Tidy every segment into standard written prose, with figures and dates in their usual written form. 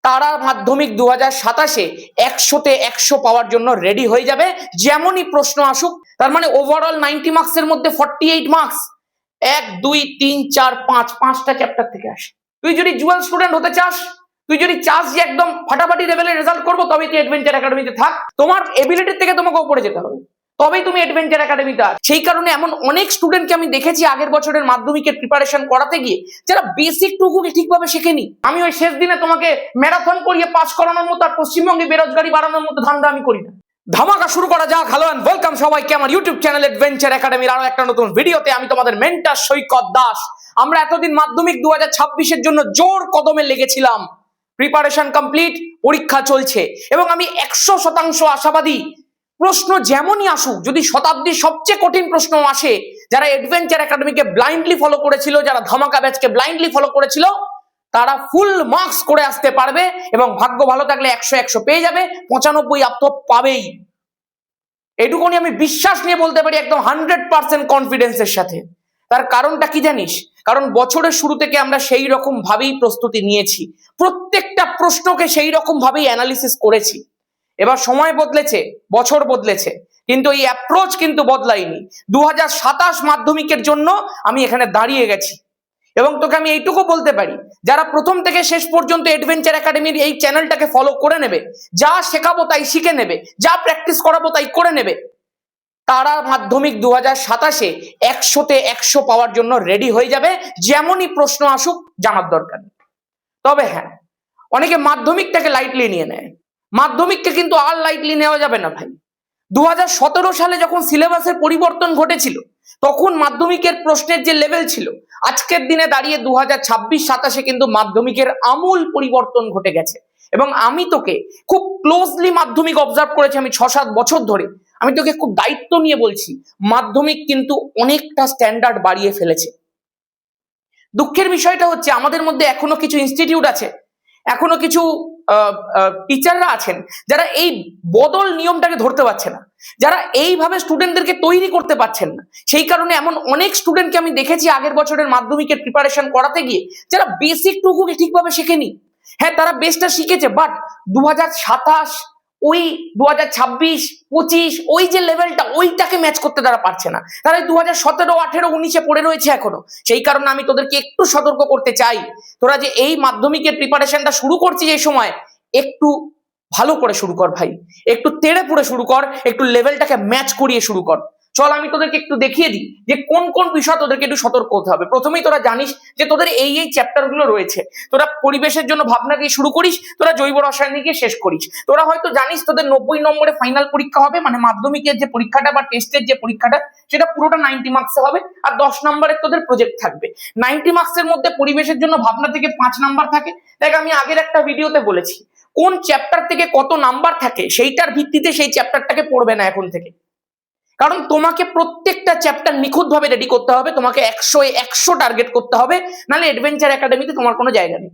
তারা মাধ্যমিক 2027-এ 100-তে 100 পাওয়ার জন্য রেডি হয়ে যাবে, যেমনই প্রশ্ন আসুক। তার মানে ওভারঅল 90 মার্কসের মধ্যে 48 মার্কস 1 2 3 4 5 5টা চ্যাপ্টার থেকে আসে। তুই যদি জুয়েল স্টুডেন্ট হতে চাস, তুই যদি চাস যে একদম ফাটাফাটি লেভেলের রেজাল্ট করবো, তবে তুই অ্যাডভেঞ্চার একাডেমিতে থাক। তোমার এবিলিটির থেকে তোমাকে উপরে যেতে হবে, তবেই তুমি অ্যাডভেঞ্চার একাডেমিতে আস। সেই কারণে এমন অনেক স্টুডেন্টকে আমি দেখেছি আগের বছরের মাধ্যমিকের প্রিপারেশন করাতে গিয়ে যারা বেসিক টুকুকে ঠিকভাবে শেখেনি। আমি ওই শেষ দিনে তোমাকে ম্যারাথন করিয়ে পাস করানোর মতো আর পশ্চিমবঙ্গে বেরোজগারি বাড়ানোর মতো ধান্দা আমি করি না। ধামাকা শুরু করা যাক। হ্যালো এন্ড ওয়েলকাম সবাইকে আমার ইউটিউব চ্যানেল অ্যাডভেঞ্চার একাডেমির আরো একটা নতুন ভিডিওতে। আমি তোমাদের মেন্টর সৈকত দাস। আমরা এতদিন মাধ্যমিক 2026-এর জন্য জোর কদমে লেগেছিলাম। প্রিপারেশন কমপ্লিট, পরীক্ষা চলছে এবং আমি 100% আশাবাদী প্রশ্ন যেমনই আসুক, যদি শতাব্দীর সবচেয়ে কঠিন প্রশ্ন আসে, যারা অ্যাডভেঞ্চার একাডেমিকে ব্লাইন্ডলি ফলো করেছিল, যারা ধামাকা ব্যাচকে ব্লাইন্ডলি ফলো করেছিল, তারা ফুল মার্কস করে আসতে পারবে এবং ভাগ্য ভালো থাকলে 100 পেয়ে যাবে, 95 আপ তো পাবেই। এটুকুনি আমি বিশ্বাস নিয়ে বলতে পারি, একদম 100% কনফিডেন্সের সাথে। তার কারণটা কি জানিস? কারণ বছরের শুরু থেকে আমরা সেই রকম ভাবেই প্রস্তুতি নিয়েছি, প্রত্যেকটা প্রশ্নকে সেই রকম ভাবেই অ্যানালিসিস করেছি। এবার সময় বদলেছে, বছর বদলেছে, কিন্তু এই অ্যাপ্রোচ কিন্তু বদলায়নি। 2027 মাধ্যমিকের জন্য আমি এখানে দাঁড়িয়ে গেছি এবং তোকে আমি এইটুকু বলতে পারি, যারা প্রথম থেকে শেষ পর্যন্ত অ্যাডভেঞ্চার একাডেমির এই চ্যানেলটাকে ফলো করে নেবে, যা শেখাবো তাই শিখে নেবে, যা প্র্যাকটিস করাবো তাই করে নেবে, তারা মাধ্যমিক 2027-এ 100-তে 100 পাওয়ার জন্য রেডি হয়ে যাবে, যেমনই প্রশ্ন আসুক জানার দরকার। তবে হ্যাঁ, অনেকে মাধ্যমিকটাকে লাইটলি নিয়ে নেয়। মাধ্যমিককে কিন্তু আর লাইটলি নেওয়া যাবে না ভাই। 2017 সালে যখন সিলেবাসের পরিবর্তন ঘটেছিল, তখন মাধ্যমিকের প্রশ্নের যে লেভেল ছিল, আজকের দিনে দাঁড়িয়ে 2026-27-এ কিন্তু মাধ্যমিকের আমূল পরিবর্তন ঘটে গেছে। এবং আমি তোকে খুব ক্লোজলি মাধ্যমিক অবজার্ভ করেছি, আমি 6-7 বছর ধরে। আমি তোকে খুব দায়িত্ব নিয়ে বলছি, মাধ্যমিক কিন্তু অনেকটা স্ট্যান্ডার্ড বাড়িয়ে ফেলেছে। দুঃখের বিষয়টা হচ্ছে, আমাদের মধ্যে এখনো কিছু ইনস্টিটিউট আছে, এখনো কিছু টিচাররা আছেন যারা এই বদল নিয়মটাকে ধরতে পারছে না, যারা এইভাবে স্টুডেন্টদেরকে তৈরি করতে পারছেন না। সেই কারণে এমন অনেক স্টুডেন্টকে আমি দেখেছি আগের বছরের মাধ্যমিকের প্রিপারেশন করাতে গিয়ে, যারা বেসিক টুকুকে ঠিকভাবে শেখেনি। হ্যাঁ, তারা বেসটা শিখেছে, বাট 2027 ওই 2026, 25 ওই যে লেভেলটা, ওইটাকে ম্যাচ করতে তারা পারছে না। তারা 2017, 18, 19-এ পড়ে রয়েছে এখনো। সেই কারণে আমি তোদেরকে একটু সতর্ক করতে চাই, তোরা যে এই মাধ্যমিকের প্রিপারেশনটা শুরু করছিস এই সময়, একটু ভালো করে শুরু কর ভাই, একটু তেড়ে পুড়ে শুরু কর, একটু লেভেলটাকে ম্যাচ করিয়ে শুরু কর। চল আমি তোদেরকে একটু দেখিয়ে দিই যে কোন কোন বিষয় তোদেরকে একটু সতর্ক হতে হবে। প্রথমেই তোরা জানিস যে তোদের এই চ্যাপ্টার গুলো রয়েছে। তোরা পরিবেশের জন্য ভাবনা দিয়ে শুরু করিস, তোরা জৈব রসায়নিকে শেষ করিস। তোরা হয়তো জানিস তোদের 90 নম্বরে ফাইনাল পরীক্ষা হবে, মানে মাধ্যমিকের যে পরীক্ষাটা বা টেস্টের যে পরীক্ষাটা, সেটা পুরোটা 90 মার্কসে হবে, আর 10 নম্বরের তোদের প্রজেক্ট থাকবে। 90 মার্কসের মধ্যে পরিবেশের জন্য ভাবনা থেকে 5 নাম্বার থাকে। দেখ, আমি আগের একটা ভিডিওতে বলেছি, কোন চ্যাপ্টার থেকে কত নাম্বার থাকে সেইটার ভিত্তিতে সেই চ্যাপ্টারটাকে পড়বে না এখন থেকে। কারণ তোমাকে প্রত্যেকটা চ্যাপ্টার নিখুঁত ভাবে রেডি করতে হবে, তোমাকে 100 টার্গেট করতে হবে, নাহলে অ্যাডভেঞ্চার একাডেমিতে তোমার কোনো জায়গা নেই।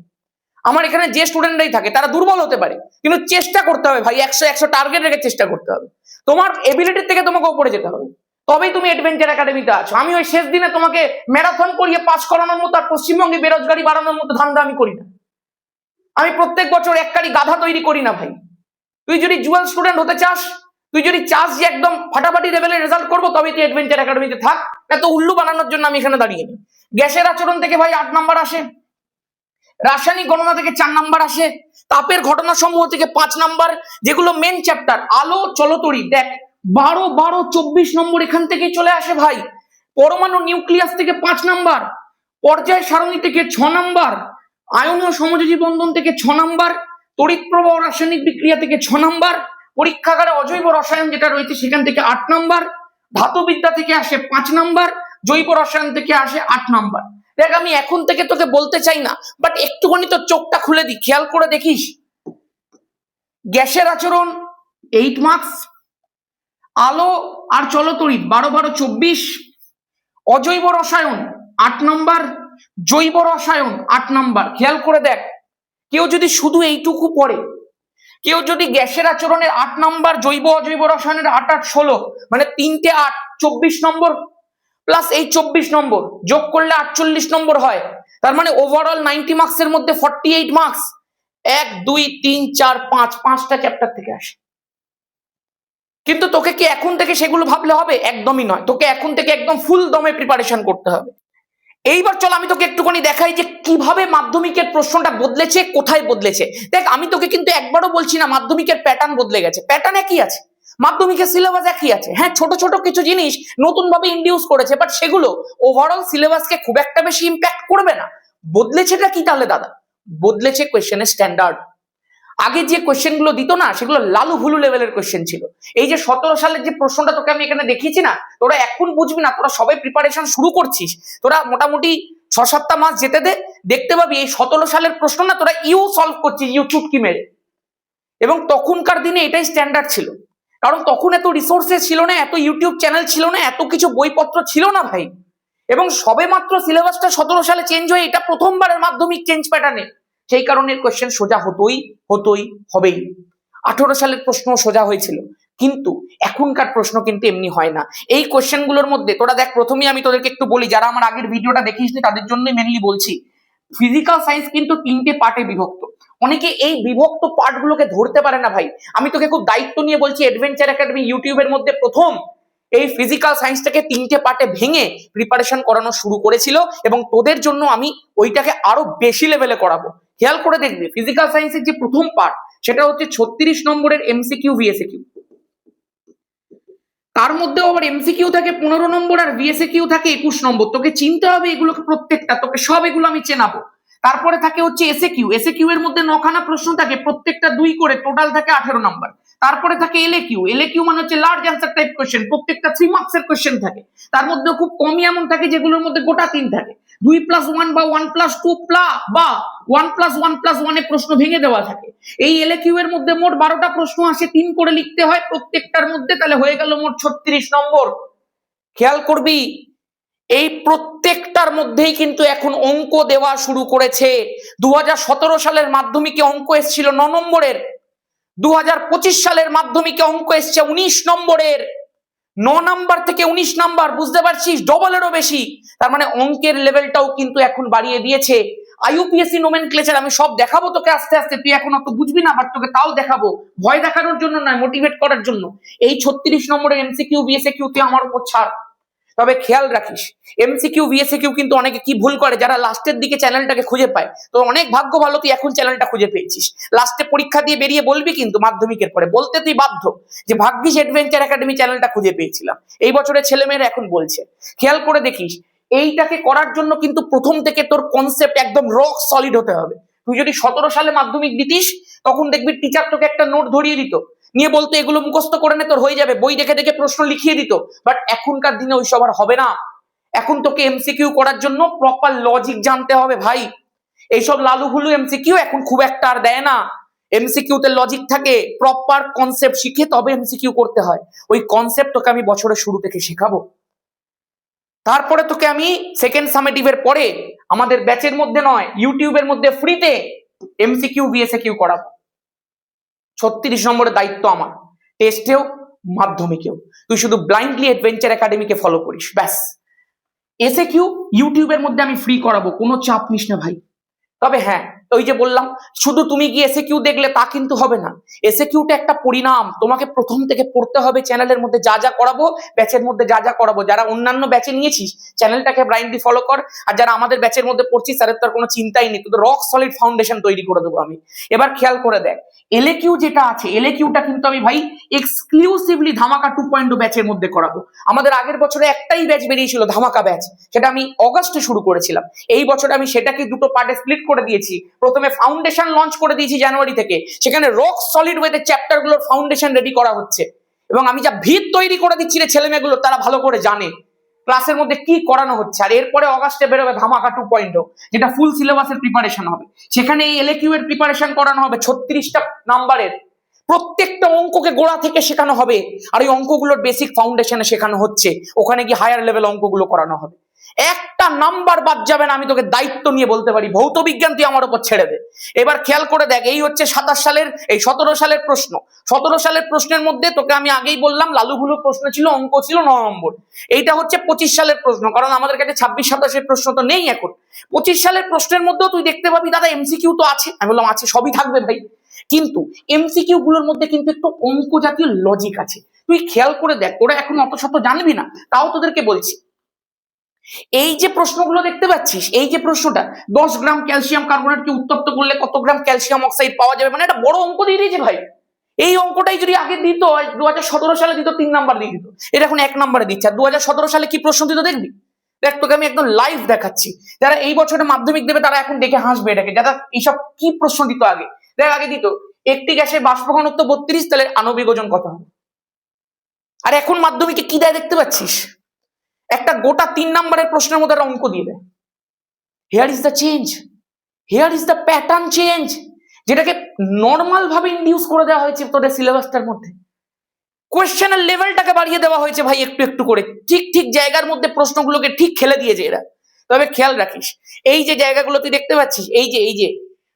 আমার এখানে যে স্টুডেন্টরাই থাকে তারা দুর্বল হতে পারে, কিন্তু চেষ্টা করতে হবে ভাই, 100 টার্গেট রেখে চেষ্টা করতে হবে। তোমার এবিলিটির থেকে তোমাকে উপরে যেতে হবে, তবেই তুমি অ্যাডভেঞ্চার একাডেমিতে আছো। আমি ওই শেষ দিনে তোমাকে ম্যারাথন করিয়ে পাস করানোর মতো আর পশ্চিমবঙ্গে বেরোজগারি বাড়ানোর মতো ধান্দা আমি করি না। আমি প্রত্যেক বছর এককারি গাধা তৈরি করি না ভাই। তুই যদি জুয়েল স্টুডেন্ট হতে চাস, তুই যদি চাস যে একদম ফাটাফাটি লেভেলের রেজাল্ট করবো, তবে তুই অ্যাডভেঞ্চার একাডেমিতে থাক। এত উল্লু বানানোর জন্য আমি এখানে দাঁড়িয়ে নি। গ্যাসের আচরণ থেকে ভাই 8 নাম্বার আসে, রাসায়নিক গণনা থেকে 4 নাম্বার আসে, তাপের ঘটনা সমূহ থেকে 5 নাম্বার, যেগুলো মেন চ্যাপ্টার। আলো চলতড়ি দেখ 12, 12, 24 নম্বর এখান থেকে চলে আসে ভাই। পরমাণু নিউক্লিয়াস থেকে 5 নাম্বার, পর্যায় সারণী থেকে 6 নাম্বার, আয়নীয় সমযোজী বন্ধন থেকে 6 নাম্বার, তড়িৎ প্রবাহ রাসায়নিক বিক্রিয়া থেকে 6 নাম্বার, পরীক্ষাগারে অজৈব রসায়ন যেটা রয়েছে সেখান থেকে 8 নাম্বার, ধাতুবিদ্যা থেকে আসে 5 নাম্বার, জৈব রসায়ন থেকে আসে 8 নাম্বার। দেখ, আমি এখন থেকে তোকে বলতে চাই না, বাট একটুখানি তো চোখটা খুলে দি, খেয়াল করে দেখিস। গ্যাসের আচরণ 8 মার্কস, আলো আর চলতড়িৎ 12, 12, 24, অজৈব রসায়ন 8 নাম্বার, জৈব রসায়ন 8 নাম্বার। খেয়াল করে দেখ, কেউ যদি শুধু এইটুকু পড়ে, কেউ যদি গ্যাসের আচরণের 8 নাম্বার, জৈব অজৈব রসায়নের 8, 8, 16, মানে 3টে 8, 24 নম্বর, প্লাস এই 24 নম্বর যোগ করলে 48 নম্বর হয়। তার মানে ওভারঅল 90 মার্কসের মধ্যে 48 মার্কস 1 2 3 4 5 5টা চ্যাপ্টার থেকে আসে। কিন্তু তোকে কি এখন থেকে সেগুলো ভাবলে হবে? একদমই নয়, তোকে এখন থেকে একদম ফুল দমে প্রিপারেশন করতে হবে। এইবার চল আমি তোকে একটুখানি দেখাই যে কিভাবে মাধ্যমিকের প্রশ্নটা বদলেছে, কোথায় বদলেছে। দেখ, আমি তোকে কিন্তু একবারও বলছি না মাধ্যমিকের প্যাটার্ন বদলে গেছে, প্যাটার্ন একই আছে, মাধ্যমিকের সিলেবাস একই আছে। হ্যাঁ, ছোট ছোট কিছু জিনিস নতুন ভাবে ইন্ডিউস করেছে, বাট সেগুলো ওভারঅল সিলেবাসকে খুব একটা বেশি ইম্প্যাক্ট করবে না। বদলেছেটা কি তাহলে দাদা? বদলেছে কোয়েশ্চেনের স্ট্যান্ডার্ড। আগে যে কোয়েশ্চেন গুলো দিত না, সেগুলো লালু হুলু লেভেলের কোয়েশ্চেন ছিল। এই যে 17 সালের যে প্রশ্নটা তোকে আমি এখানে দেখিয়েছি না, তোরা এখন বুঝবি না, তোরা সবাই প্রিপারেশন শুরু করছিস, তোরা মোটামুটি 6-7টা মাস যেতে দে, দেখতে পাবি এই 17 সালের প্রশ্ন না তোরা সলভ করছিস চুটকি মেরে। এবং তখনকার দিনে এটাই স্ট্যান্ডার্ড ছিল, কারণ তখন এত রিসোর্সেস ছিল না, এত ইউটিউব চ্যানেল ছিল না, এত কিছু বইপত্র ছিল না ভাই। এবং সবে মাত্র সিলেবাসটা 17 সালে চেঞ্জ হয়ে এটা প্রথমবারের মাধ্যমিক চেঞ্জ প্যাটার্নে, সেই কারণে কোয়েশ্চেন সোজা হতোই হবেই। 18 সালের প্রশ্ন সোজা হয়েছিল, কিন্তু এখনকার প্রশ্ন কিন্তু এমনি হয় না। এই কোয়েশ্চেন গুলোর মধ্যে তোরা দেখ, প্রথমেই আমি তোদেরকে একটু বলি, যারা আমার আগের ভিডিওটা দেখিসনি তাদের জন্যই মেনলি বলছি, ফিজিক্যাল সায়েন্স কিন্তু 3টে পার্টে বিভক্ত। অনেকে এই বিভক্ত পার্ট গুলোকে ধরতে পারে না ভাই। আমি তোকে খুব দায়িত্ব নিয়ে বলছি, অ্যাডভেঞ্চার একাডেমি ইউটিউবের মধ্যে প্রথম এই ফিজিক্যাল সায়েন্সটাকে 3টে পার্টে ভেঙে প্রিপারেশন করানো শুরু করেছিল, এবং তোদের জন্য আমি ওইটাকে আরো বেশি লেভেলে করাবো। খেয়াল করে দেখবি, ফিজিক্যাল সায়েন্সের যে প্রথম পার্ট সেটা হচ্ছে 36 নম্বরের এমসিকিউ ভিএসএকিউ। তার মধ্যে আবার এমসিকিউ থাকে 15 নম্বর আর ভিএসএকিউ থাকে 21 নম্বর। তোকে চিনতে হবে এগুলোকে প্রত্যেকটা, তোকে সব এগুলো আমি চেনাবো। তারপরে থাকে হচ্ছে এসএকিউ। এসএকিউ এর মধ্যে 9খানা প্রশ্ন থাকে, প্রত্যেকটা 2 করে, টোটাল থাকে 18 নম্বর। তারপরে থাকে এলএকিউ। এলএকিউ মানে হচ্ছে লার্জ অ্যান্সার টাইপ কোশ্চেন, প্রত্যেকটা 3 মার্কসের কোশ্চেন থাকে। তার মধ্যে খুব কমই এমন থাকে যেগুলোর মধ্যে গোটা 3 থাকে। 2+1 বা 1+2 বা 1+1+1 এ প্রশ্ন ভেঙে দেওয়া থাকে। এই এলএকিউ এর মধ্যে মোট 12টা প্রশ্ন আসে, 3 করে লিখতে হয় প্রত্যেকটার মধ্যে, তাহলে হয়ে গেল মোট 36 নম্বর। খেয়াল করবি, এই প্রত্যেকটার মধ্যেই কিন্তু এখন অঙ্ক দেওয়া শুরু করেছে। 2017 সালের মাধ্যমিকে অঙ্ক এসেছিল 9 নম্বরের, 2025 সালের মাধ্যমিকে অঙ্ক এসছে 19 নম্বরের। 9 নাম্বার থেকে 19 নাম্বার, বুঝতে পারছিস, ডবলেরও বেশি। তার মানে অঙ্কের লেভেলটাও কিন্তু এখন বাড়িয়ে দিয়েছে। আইইউপিএসসি নোমেনক্লেচার আমি সব দেখাবো তোকে আস্তে আস্তে, তুই এখন অত বুঝবি না, বাট তোকে তাও দেখাবো, ভয় দেখানোর জন্য নয়, মোটিভেট করার জন্য। এই 36 নম্বরের এমসিকিউ ভিএসএকিউ তুই আমার উপর ছাড়। তবে খেয়াল রাখিস, এমসিকিউ ভিএসএকিউ কিন্তু অনেকে কি ভুল করে, যারা লাস্টের দিকে চ্যানেলটাকে খুঁজে পায়। তো অনেক ভাগ্য ভালো তুই এখন চ্যানেলটা খুঁজে পেয়েছিস। লাস্টে পরীক্ষা দিয়ে বেরিয়ে বলবি কিন্তু মাধ্যমিকের পরে, বলতে তুই বাধ্য যে ভাগ্যিস অ্যাডভেঞ্চার একাডেমি চ্যানেলটা খুঁজে পেয়েছিলাম। এই বছরের ছেলেমেয়েরা এখন বলছে। খেয়াল করে দেখিস, এইটাকে করার জন্য কিন্তু প্রথম থেকে তোর কনসেপ্ট একদম রক সলিড হতে হবে। তুই যদি 17 সালে মাধ্যমিক দিতিস, তখন দেখবি টিচার তোকে একটা নোট ধরিয়ে দিত, নিয়ে বলতো এগুলো মুখস্থ করে নে, তোর হয়ে যাবে, বই দেখে দেখে প্রশ্ন লিখিয়ে দিত। বাট এখনকার দিনে ওইসব আর হবে না। এখন তোকে এমসিকিউ করার জন্য প্রপার লজিক জানতে হবে ভাই। এইসব লালু হুলু এমসিকিউ এখন খুব একটা আর দেয় না। এমসিকিউ তে লজিক থাকে, প্রপার কনসেপ্ট শিখে তবে এমসিকিউ করতে হয়। ওই কনসেপ্ট তোকে আমি বছরের শুরু থেকে শেখাবো। তারপরে তোকে আমি সেকেন্ড সামেটিভের পরে আমাদের ব্যাচের মধ্যে নয়, ইউটিউবের মধ্যে ফ্রিতে এমসিকিউ ভিএসএকিউ করাবো। 36 নম্বরের দায়িত্ব আমার, টেস্টেও মাধ্যমিকেও। তুই শুধু ব্লাইন্ডলি অ্যাডভেঞ্চার একাডেমিকে ফলো করিস, ব্যাস। এসএকিউ ইউটিউবের মধ্যে আমি ফ্রি করাবো, কোনো চাপ নিস না ভাই। তবে হ্যাঁ, ওই যে বললাম, শুধু তুমি গিয়ে এসএকিউ দেখলে তা কিন্তু হবে না। এসএকিউটা একটা পরিণাম, তোমাকে প্রথম থেকে পড়তে হবে। চ্যানেলের মধ্যে যা যা করাবো, ব্যাচের মধ্যে যা যা করাবো, যারা অন্যান্য ব্যাচে নিয়েছিস চ্যানেলটাকে ব্লাইন্ডলি ফলো কর। আর যারা আমাদের ব্যাচের মধ্যে পড়ছিস, তাদের তো আর কোনো চিন্তাই নেই, তোদের রক সলিড ফাউন্ডেশন তৈরি করে দেবো আমি। এবার খেয়াল করে দেখ, এলএকিউ যেটা আছে, এলএকিউটা কিন্তু আমি ভাই এক্সক্লুসিভলি ধামাকা 2.0 ব্যাচের মধ্যে করাবো। আমাদের আগের বছরে একটাই ব্যাচ বেরিয়েছিল, ধামাকা ব্যাচ, সেটা আমি অগাস্টে শুরু করেছিলাম। এই বছরে আমি সেটাকে দুটো পার্টে স্প্লিট করে দিয়েছি। প্রথমে ফাউন্ডেশন লঞ্চ করে দিয়েছি জানুয়ারি থেকে, সেখানে রক সলিড ওয়েতে চ্যাপ্টার গুলোর ফাউন্ডেশন রেডি করা হচ্ছে। এবং আমি যা ভিত তৈরি করে দিচ্ছি রে ছেলেমেয়েগুলো, তারা ভালো করে জানে ক্লাসের মধ্যে কি করানো হচ্ছে। আর এরপরে অগাস্টে বেরোবে ধামাকা 2.0, যেটা ফুল সিলেবাসের প্রিপারেশন হবে। সেখানে এই এলএকিউ এর প্রিপারেশন করানো হবে 36টা নাম্বারের, প্রত্যেকটা অঙ্ককে গোড়া থেকে শেখানো হবে। আর এই অঙ্কগুলোর বেসিক ফাউন্ডেশনে শেখানো হচ্ছে, ওখানে গিয়ে হায়ার লেভেল অঙ্কগুলো করানো হবে। একটা নাম্বার বাদ যাবে না, আমি তোকে দায়িত্ব নিয়ে বলতে পারি। ভৌত বিজ্ঞান তুই আমার উপর ছেড়ে দে। এবার খেয়াল করে দেখ, এই হচ্ছে 17 সালের প্রশ্ন। 17 সালের প্রশ্নের মধ্যে তোকে আমি আগেই বললাম লালুগুলো প্রশ্ন ছিল, অঙ্ক ছিল 9 নম্বর। এইটা হচ্ছে 25 সালের প্রশ্ন, কারণ আমাদের কাছে 26-27 প্রশ্ন তো নেই এখন। 25 সালের প্রশ্নের মধ্যেও তুই দেখতে পাবি দাদা এমসিকিউ তো আছে। আমি বললাম আছে, সবই থাকবে ভাই, কিন্তু এমসিকিউ গুলোর মধ্যে কিন্তু একটু অঙ্ক জাতীয় লজিক আছে। তুই খেয়াল করে দেখ, ওরা এখন অত শত জানবি না, তাও তোদেরকে বলছি। এই যে প্রশ্নগুলো দেখতে পাচ্ছিস, এই যে প্রশ্নটা 10 গ্রাম ক্যালসিয়াম কার্বনেটকে উত্তপ্ত করলে কত গ্রাম ক্যালসিয়াম অক্সাইড পাওয়া যাবে, মানে একটা বড় অঙ্ক দিয়ে দিয়েছে ভাই। এই অঙ্কটাই যদি আগে দিত, 2017 সালে দিত 3 নাম্বার দিয়ে দিত, এটা এখন 1 নাম্বারে দিচ্ছে। আর 2017 সালে কি প্রশ্ন দিত দেখবি, দেখ তোকে আমি একদম লাইভ দেখাচ্ছি। যারা এই বছরে মাধ্যমিক দেবে তারা এখন দেখে হাসবে এটাকে, যারা এইসব কি প্রশ্ন দিত আগে। দেখ আগে দিত একটি গ্যাসের বাষ্প ঘনত্ব 32, তাহলে আণবিক ওজন কত হবে। আর এখন মাধ্যমিকে কি দেয় দেখতে পাচ্ছিস, একটা গোটা 3 নাম্বারের প্রশ্নের মধ্যে একটা অঙ্ক দিয়ে দেয়। Here is the change, here is the pattern change, যেটাকে নর্মাল ভাবে ইন্ডিউস করে দেওয়া হয়েছে তোদের সিলেবাসটার মধ্যে। কোয়েশ্চেনের লেভেলটাকে বাড়িয়ে দেওয়া হয়েছে ভাই একটু একটু করে, ঠিক ঠিক জায়গার মধ্যে প্রশ্নগুলোকে ঠিক খেলে দিয়েছে এরা। তবে খেয়াল রাখিস, এই যে জায়গাগুলো তুই দেখতে পাচ্ছিস, এই যে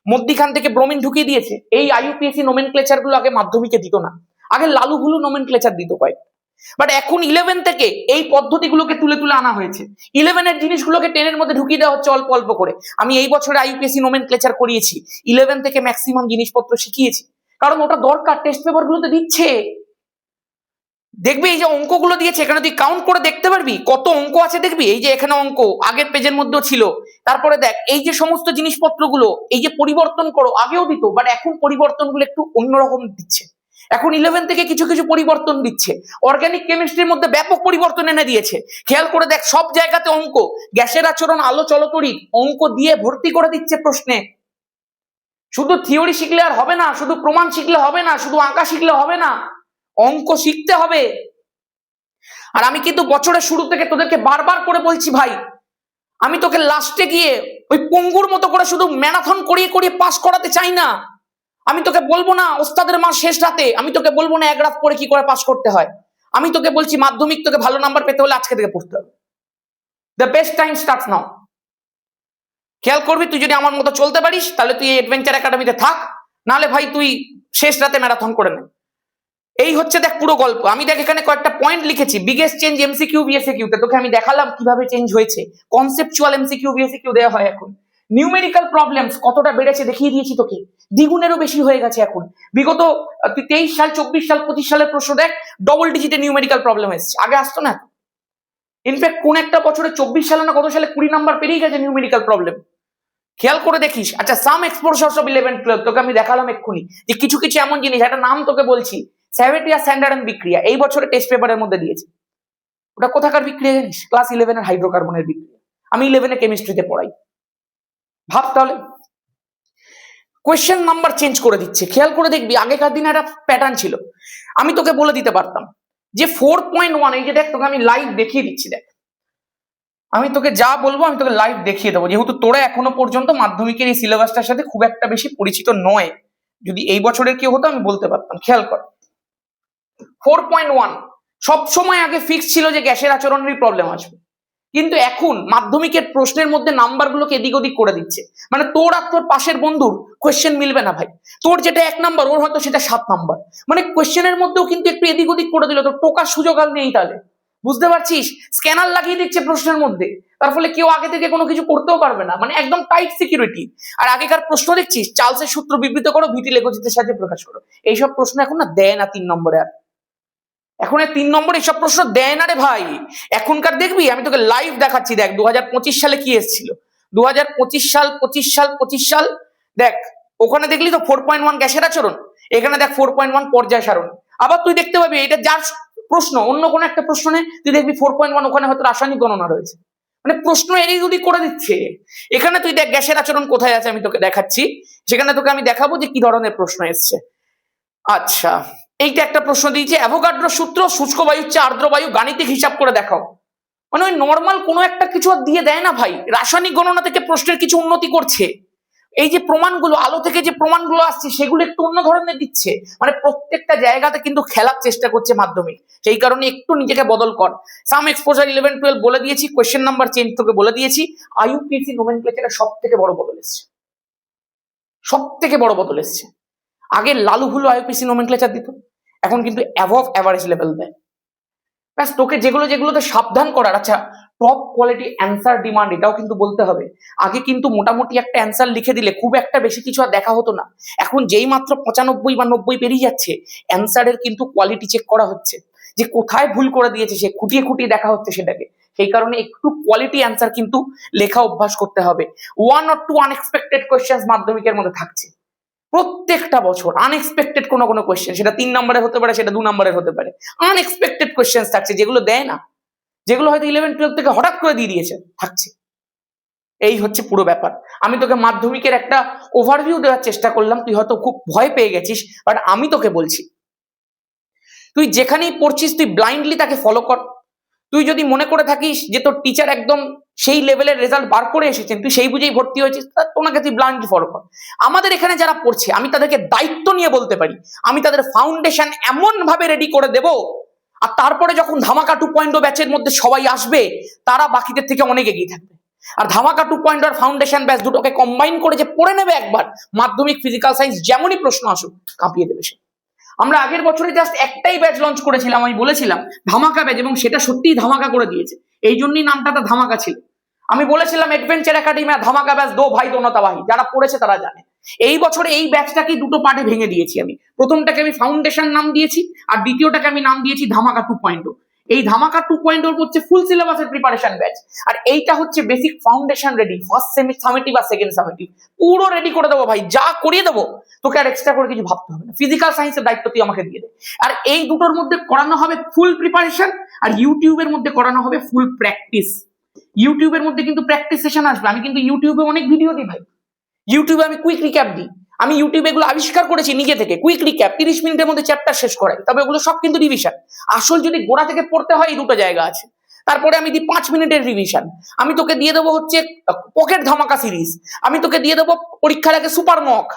মধ্যিখান থেকে ব্রোমিন ঢুকিয়ে দিয়েছে, এই আইইউপিএসসি নোমেনক্লেচার গুলো আগে মাধ্যমিকে দিত না, আগে লালুগুলো নোমেনক্লেচার দিত কয়েক। বাট এখন 11 থেকে এই পদ্ধতিগুলোকে তুলে তুলে আনা হয়েছে। 11 এর জিনিসগুলোকে 10 এর মধ্যে ঢুকিয়ে দেওয়া হচ্ছে অল্প অল্প করে। আমি এই বছরে আইইউপিএসসি নোমেনক্লেচার করিয়েছি, 11 থেকে ম্যাক্সিমাম জিনিসপত্র শিখিয়েছি, কারণ ওটা দরকার, টেস্ট পেপার গুলোতে দিচ্ছে। দেখবি এই যে অঙ্কগুলো দিয়েছে, এখানে তুই কাউন্ট করে দেখতে পারবি কত অঙ্ক আছে। দেখবি এই যে এখানে অঙ্ক আগের পেজের মধ্যেও ছিল। তারপরে দেখ এই যে সমস্ত জিনিসপত্রগুলো, এই যে পরিবর্তন করো, আগেও দিত, বাট এখন পরিবর্তনগুলো একটু অন্যরকম দিচ্ছে। এখন 11 থেকে কিছু কিছু পরিবর্তন দিচ্ছে। অর্গানিক কেমিস্ট্রির মধ্যে ব্যাপক পরিবর্তন এনে দিয়েছে। খেয়াল করে দেখ সব জায়গাতে অঙ্ক, গ্যাসের আচরণ, আলো চলতরিৎ, অঙ্ক দিয়ে ভর্তি করে দিচ্ছে প্রশ্নে। শুধু থিওরি শিখলে আর হবে না, শুধু প্রমাণ শিখলে হবে না, শুধু আঁকা শিখলে হবে না, অঙ্ক শিখতে হবে। আর আমি কিন্তু বছরের শুরু থেকে তোদেরকে বারবার করে বলছি ভাই, আমি তোকে লাস্টে গিয়ে ওই পঙ্গুর মতো করে শুধু ম্যারাথন করিয়ে করিয়ে পাস করাতে চাই না। আমি তোকে বলবো না ওস্তাদের মার শেষ রাতে, আমি তোকে বলবো না এক রাত পরে কি করে পাস করতে হয়। আমি তোকে বলছি মাধ্যমিক তোকে ভালো নাম্বার পেতে হলে আজকে থেকে পড়তে হবে। The best time starts now. খেয়াল করবি, তুই যদি আমার মতো চলতে পারিস তাহলে তুই অ্যাডভেঞ্চার একাডেমিতে থাক, নাহলে ভাই তুই শেষ রাতে ম্যারাথন করে নে। এই হচ্ছে দেখ পুরো গল্প। আমি দেখ এখানে কয়েকটা পয়েন্ট লিখেছি, বিগেস্ট চেঞ্জ এমসিকিউ বিএসকিউ তে, তোকে আমি দেখালাম কিভাবে চেঞ্জ হয়েছে। কনসেপচুয়াল এমসিকিউ বিএসকিউ দেওয়া হয় এখন। নিউমেরিক্যাল প্রবলেমস কতটা বেড়েছে দেখিয়ে দিয়েছি তোকে, দ্বিগুণেরও বেশি হয়ে গেছে এখন। বিগত 23 সাল, 24 সাল, 25 সালের প্রশ্ন দেখ, ডবল ডিজিটে নিউমেরিক্যাল প্রবলেম এসেছে, আগে আসতো না। ইনফ্যাক্ট কোন একটা বছরে 24 সালে না কত সালে 20 নাম্বার পেরিয়ে গেছে নিউমেরিক্যাল প্রবলেম। খেয়াল করে দেখিস। আচ্ছা, সাম এক্সপোজারস অফ 11 12 তোকে আমি দেখালাম এক্ষুনি, যে কিছু কিছু এমন জিনিস, একটা নাম তোকে বলছি, স্যাভেটিয়া স্যান্ডারন বিক্রিয়া, এই বছরে টেস্ট পেপারের মধ্যে দিয়েছে। ওটা কোথাকার বিক্রিয়া জানিস? ক্লাস 11 এর হাইড্রোকার্বনের বিক্রিয়া। আমি 11 এ কেমিস্ট্রিতে পড়াই। ভাব তাহলে, কোয়েশ্চেন নাম্বার চেঞ্জ করে দিচ্ছে। খেয়াল করে দেখবি, আগেকার দিনে একটা প্যাটার্ন ছিল, আমি তোকে বলে দিতে পারতাম যে 4.1, এই যে দেখ তোকে আমি লাইভ দেখিয়ে দিচ্ছি। দেখ আমি তোকে যা বলবো আমি তোকে লাইভ দেখিয়ে দেবো, যেহেতু তোরা এখনো পর্যন্ত মাধ্যমিকের এই সিলেবাসটার সাথে খুব একটা বেশি পরিচিত নয়। যদি এই বছরের কেউ হতো আমি বলতে পারতাম। খেয়াল কর, 4.1 সবসময় আগে ফিক্স ছিল যে গ্যাসের আচরণেরই প্রবলেম আসবে, কিন্তু এখন মাধ্যমিকের প্রশ্নের মধ্যে নাম্বারগুলোকে এদিক ওদিক করে দিচ্ছে। মানে তোর আর তোর পাশের বন্ধুর কোয়েশ্চেন মিলবে না ভাই, তোর যেটা 1 নাম্বার ওর হয়তো সেটা 7 নাম্বার। মানে কোয়েশ্চেনের মধ্যেও কিন্তু একটু এদিক ওদিক করে দিল, তোর টোকার সুযোগ আর নেই। তাহলে বুঝতে পারছিস, স্ক্যানার লাগিয়ে দিচ্ছে প্রশ্নের মধ্যে, তার ফলে কেউ আগে থেকে কোনো কিছু করতেও পারবে না, মানে একদম টাইট সিকিউরিটি। আর আগেকার প্রশ্ন দেখছিস, চার্লসের সূত্র বিবৃত করো, ভিটি লেখচিত্রের সাহায্যে প্রকাশ করো, এইসব প্রশ্ন এখন না দেয় না 3 নম্বরে। আর এখন 3 নম্বর এইসব প্রশ্ন দেয় না রে ভাই। এখনকার দেখবি, আমি তোকে লাইভ দেখাচ্ছি। দেখ 2025 সালে কি এসেছিল, 2025 সাল, 25 সাল দেখ, ওখানে দেখলি তো 4.1 গ্যাসের আচরণ, এখানে দেখ 4.1 পর্যায় সারণ। আবার তুই দেখতে পাবি এটা যার প্রশ্ন, অন্য কোনো একটা প্রশ্ন নে, তুই দেখবি 4.1 ওখানে হয়তো রাসায়নিক গণনা রয়েছে। মানে প্রশ্ন এদিক ওদিক করে দিচ্ছে। এখানে তুই দেখ গ্যাসের আচরণ কোথায় আছে, আমি তোকে দেখাচ্ছি, সেখানে তোকে আমি দেখাবো যে কি ধরনের প্রশ্ন এসছে। আচ্ছা, এইটা একটা প্রশ্ন দিয়েছে, অ্যাভোগাড্রো সূত্র, শুষ্ক বায়ুর চেয়ে আর্দ্র বায়ু গাণিতিক হিসাব করে দেখাও। মানে ওই নর্মাল কোনো একটা কিছু আর দিয়ে দেয় না ভাই, রাসায়নিক গণনা থেকে প্রশ্নের কিছু উন্নতি করছে। এই যে প্রমাণগুলো, আলো থেকে যে প্রমাণগুলো আসছে সেগুলো একটু অন্য ধরনের দিচ্ছে, মানে প্রত্যেকটা জায়গাতে কিন্তু খেলার চেষ্টা করছে মাধ্যমিক। সেই কারণে একটু নিজেকে বদল কর। সাম এক্সপোজার 11-12 বলে দিয়েছি, কোয়েশ্চেন নাম্বার চেঞ্জ তোকে বলে দিয়েছি। আইইউপিএসসি নোমেনক্লেচারে সব থেকে বড় বদল এসছে, সব থেকে বড় বদল এসছে। আগে লালু ভুলু আইইউপিএসসি নোমেনক্লেচার দিত, এখন কিন্তু অ্যাবভ অ্যাভারেজ লেভেল দেয়। ব্যাস তোকে যেগুলোতে সাবধান করার, আচ্ছা টপ কোয়ালিটি অ্যান্সার ডিমান্ড, এটাও কিন্তু বলতে হবে। আগে কিন্তু মোটামুটি একটা অ্যান্সার লিখে দিলে খুব একটা বেশি কিছু আর দেখা হতো না। এখন যেই মাত্র 95 বা 90 পেরিয়ে যাচ্ছে, অ্যান্সারের কিন্তু কোয়ালিটি চেক করা হচ্ছে, যে কোথায় ভুল করে দিয়েছে সে খুঁটিয়ে খুঁটিয়ে দেখা হচ্ছে সেটাকে। সেই কারণে একটু কোয়ালিটি অ্যান্সার কিন্তু লেখা অভ্যাস করতে হবে। 1 or 2 আনএক্সপেক্টেড কোয়েশ্চেন মাধ্যমিকের মধ্যে থাকছে প্রত্যেকটা বছর, আনএক্সপেক্টেড কোনো কোয়েশ্চেন, সেটা 3 নম্বরের হতে পারে, সেটা 2 নম্বরের হতে পারে। আনএক্সপেক্টেড কোয়েশ্চেন থাকছে, যেগুলো দেয় না, যেগুলো হয়তো 11-12 থেকে হঠাৎ করে দিয়ে দিয়েছে, থাকছে। এই হচ্ছে পুরো ব্যাপার। আমি তোকে মাধ্যমিকের একটা ওভারভিউ দেওয়ার চেষ্টা করলাম, তুই হয়তো খুব ভয় পেয়ে গেছিস, বাট আমি তোকে বলছি তুই যেখানেই পড়ছিস তুই ব্লাইন্ডলি তাকে ফলো কর। তুই যদি মনে করে থাকিস যে তোর টিচার একদম সেই লেভেলের রেজাল্ট বার করে এসেছেন, তুই সেই বুঝেই ভর্তি হয়েছিস, তোমাকে তুই ব্লাইন্ডলি ফলো কর। আমাদের এখানে যারা পড়ছে আমি তাদেরকে দায়িত্ব নিয়ে বলতে পারি, আমি তাদের ফাউন্ডেশন এমন ভাবে রেডি করে দেব, আর তারপরে যখন ধামাকা 2.0 ব্যাচের মধ্যে সবাই আসবে, তারা বাকিদের থেকে অনেক এগিয়ে থাকবে। আর ধামাকা 2.0 আর ফাউন্ডেশন ব্যাচ দুটোকে কম্বাইন করে যে পড়ে নেবে একবার, মাধ্যমিক ফিজিক্যাল সায়েন্স যেমনই প্রশ্ন আসুক কাঁপিয়ে দেবে সে। আমরা আগের বছরে জাস্ট একটাই ব্যাচ লঞ্চ করেছিলাম, আমি বলেছিলাম ধামাকা ব্যাচ, এবং সেটা সত্যিই ধামাকা করে দিয়েছে। এই জন্যই নামটা ধামাকা ছিল। আমি বলেছিলাম অ্যাডভেঞ্চার একাডেমি ধামাকা ব্যাচ দো ভাই দোনতাবাহি, যারা পড়েছে তারা জানে। এই বছরে এই ব্যাচটাকে দুটো পার্টে ভেঙে দিয়েছি আমি। প্রথমটাকে আমি ফাউন্ডেশন নাম দিয়েছি, আর দ্বিতীয়টাকে আমি নাম দিয়েছি ধামাকা 2.0। এই ধামাকা 2.0 হচ্ছে ফুল সিলেবাসের প্রিপারেশন ব্যাচ, আর এইটা হচ্ছে basic foundation ready, first summative আর সেকেন্ড সামেটিভ পুরো রেডি করে দেবো ভাই, যা করিয়ে দেবো, তোকে আর এক্সট্রা করে কিছু ভাবতে হবে না। ফিজিক্যাল সায়েন্সের দায়িত্ব তুই আমাকে দিয়ে দে। আর এই দুটোর মধ্যে করানো হবে ফুল প্রিপারেশন, আর ইউটিউবের মধ্যে করানো হবে ফুল প্র্যাকটিস। ইউটিউবের মধ্যে কিন্তু প্র্যাকটিস সেশন আসবে। আমি কিন্তু ইউটিউবে অনেক ভিডিও দিই ভাই, ইউটিউবে আমি কুইক রিক্যাপ দিই। আমি ইউটিউবে এগুলো আবিষ্কার করেছি নিজে থেকে, কুইক রিক্যাপ 30 মিনিটের মধ্যে চ্যাপ্টার শেষ করাই, তবে ওগুলো সব কিন্তু রিভিশন। আসল যদি গোড়া থেকে পড়তে হয় এই দুটো জায়গা আছে। তারপরে আমি দিই 5 মিনিটের রিভিশন। আমি তোকে দিয়ে দেবো হচ্ছে পকেট ধামাকা সিরিজ। আমি তোকে দিয়ে দেবো পরীক্ষার আগে super mock,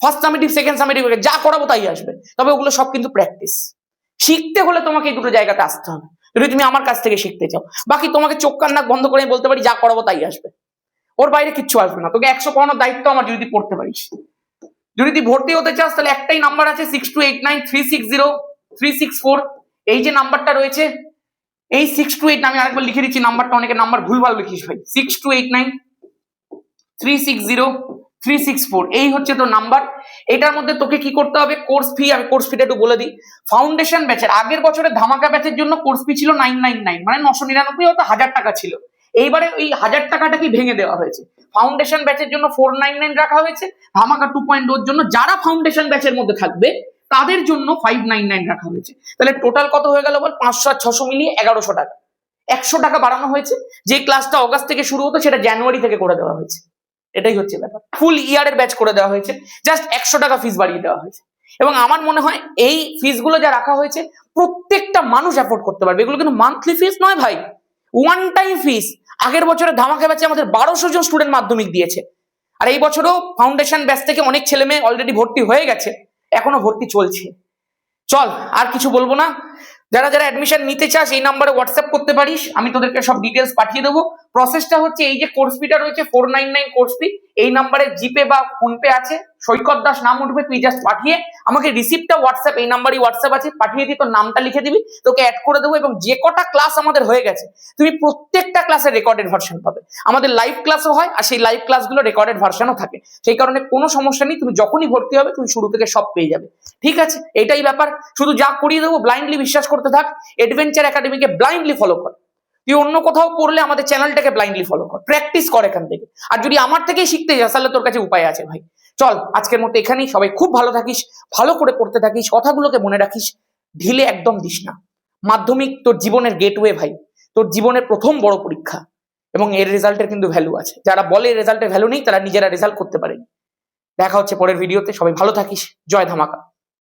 first summative second summative, যা করাবো তাই আসবে। তবে ওগুলো সব কিন্তু প্র্যাকটিস। শিখতে হলে তোমাকে এই দুটো জায়গাতে আসতে হবে যদি তুমি আমার কাছ থেকে শিখতে চাও। বাকি তোমাকে চোখ কান নাক বন্ধ করে বলতে পারি যা করাবো তাই আসবে, ওর বাইরে কিচ্ছু আসবে না। তোকে 100 পাওয়ানোর দায়িত্ব আমার, যদি পড়তে পারিস। যদি তুই ভর্তি হতে চাস তাহলে একটাই নাম্বার আছে, 6289360364। এই যে নাম্বারটা রয়েছে, এই 6289, আমি আরেকবার লিখে দিচ্ছি নাম্বারটা, অনেকে নাম্বার ভুলভাল লিখিস ভাই। 6289360364, এই হচ্ছে তোর নাম্বার। এটার মধ্যে তোকে কি করতে হবে, কোর্স ফি, আমি কোর্স ফিটা একটু বলে দিই। ফাউন্ডেশন ব্যাচের আগের বছরে ধামাকা ব্যাচের জন্য কোর্স ফি ছিল 999, মানে 999, হয়তো 1000 টাকা ছিল। এইবারে ওই 1000 টাকাটাকে ভেঙে দেওয়া হয়েছে, ফাউন্ডেশন ব্যাচের জন্য 499 রাখা হয়েছে, ধামাকা 2.0 জন্য যারা ফাউন্ডেশন ব্যাচের মধ্যে থাকবে তাদের জন্য 599 রাখা হয়েছে। তাহলে টোটাল কত হয়ে গেল বল, 500 আর 600 মিলিয়ে 1100 টাকা। 100 টাকা বাড়ানো হয়েছে। যে ক্লাসটা অগাস্ট থেকে শুরু হতো সেটা জানুয়ারি থেকে করে দেওয়া হয়েছে। এটাই হচ্ছে ব্যাপার, ফুল ইয়ারের ব্যাচ করে দেওয়া হয়েছে, জাস্ট 100 টাকা ফিস বাড়িয়ে দেওয়া হয়েছে। এবং আমার মনে হয় এই ফিসগুলো যা রাখা হয়েছে প্রত্যেকটা মানুষ অ্যাফোর্ড করতে পারবে। এগুলো কিন্তু মান্থলি ফিস নয় ভাই, ওয়ান টাইম ফিস। আগের বছরে ধামাকা ব্যাচে আমাদের 1200 জন স্টুডেন্ট মাধ্যমিক দিয়েছে, আর এই বছরও ফাউন্ডেশন ব্যাচ থেকে অনেক ছেলে মেয়ে অলরেডি ভর্তি হয়ে গেছে, এখনো ভর্তি চলছে। চল আর কিছু বলবো না। যারা যারা অ্যাডমিশন নিতে চাস এই নাম্বারে হোয়াটসঅ্যাপ করতে পারিস, আমি তোদেরকে সব ডিটেলস পাঠিয়ে দেবো। প্রসেসটা হচ্ছে, এই যে কোর্স ফিটা রয়েছে 499 কোর্স ফি, এই নাম্বারে জিপে বা ফোনপে আছে, সৈকত দাস নাম উঠবে, তুই জাস্ট পাঠিয়ে আমাকে রিসিপ্টটা হোয়াটসঅ্যাপ, এই নাম্বারই হোয়াটসঅ্যাপ আছে, পাঠিয়ে দিই, তোর নামটা লিখে দিবি, তোকে অ্যাড করে দেবো। এবং যে কটা ক্লাস আমাদের হয়ে গেছে তুমি প্রত্যেকটা ক্লাসের রেকর্ডেড ভার্সন পাবে। আমাদের লাইভ ক্লাসও হয়, আর সেই লাইভ ক্লাসগুলো রেকর্ডেড ভার্সনও থাকে। সেই কারণে কোনো সমস্যা নেই, তুমি যখনই ভর্তি হবে তুমি শুরু থেকে সব পেয়ে যাবে। ঠিক আছে, এটাই ব্যাপার। শুধু যা করিয়ে দেবো ব্লাইন্ডলি বিশ্বাস করতে থাক, অ্যাডভেঞ্চার একাডেমিকে ব্লাইন্ডলি ফলো কর। তুই অন্য কোথাও পড়লে আমাদের চ্যানেলটাকে ব্লাইন্ডলি ফলো কর, প্র্যাকটিস কর এখান থেকে। আর যদি আমার থেকেই শিখতে যাস তাহলে তোর কাছে উপায় আছে ভাই। চল আজকের মতো এখানেই, সবাই খুব ভালো থাকিস, ভালো করে পড়তে থাকিস, কথাগুলোকে মনে রাখিস, ঢিলে একদম দিস না। মাধ্যমিক তোর জীবনের গেটওয়ে ভাই, তোর জীবনের প্রথম বড় পরীক্ষা, এবং এর রেজাল্টের কিন্তু ভ্যালু আছে। যারা বলে রেজাল্টের ভ্যালু নেই তারা নিজেরা রেজাল্ট করতে পারেনি। দেখা হচ্ছে পরের ভিডিওতে, সবাই ভালো থাকিস। জয় ধামাকা।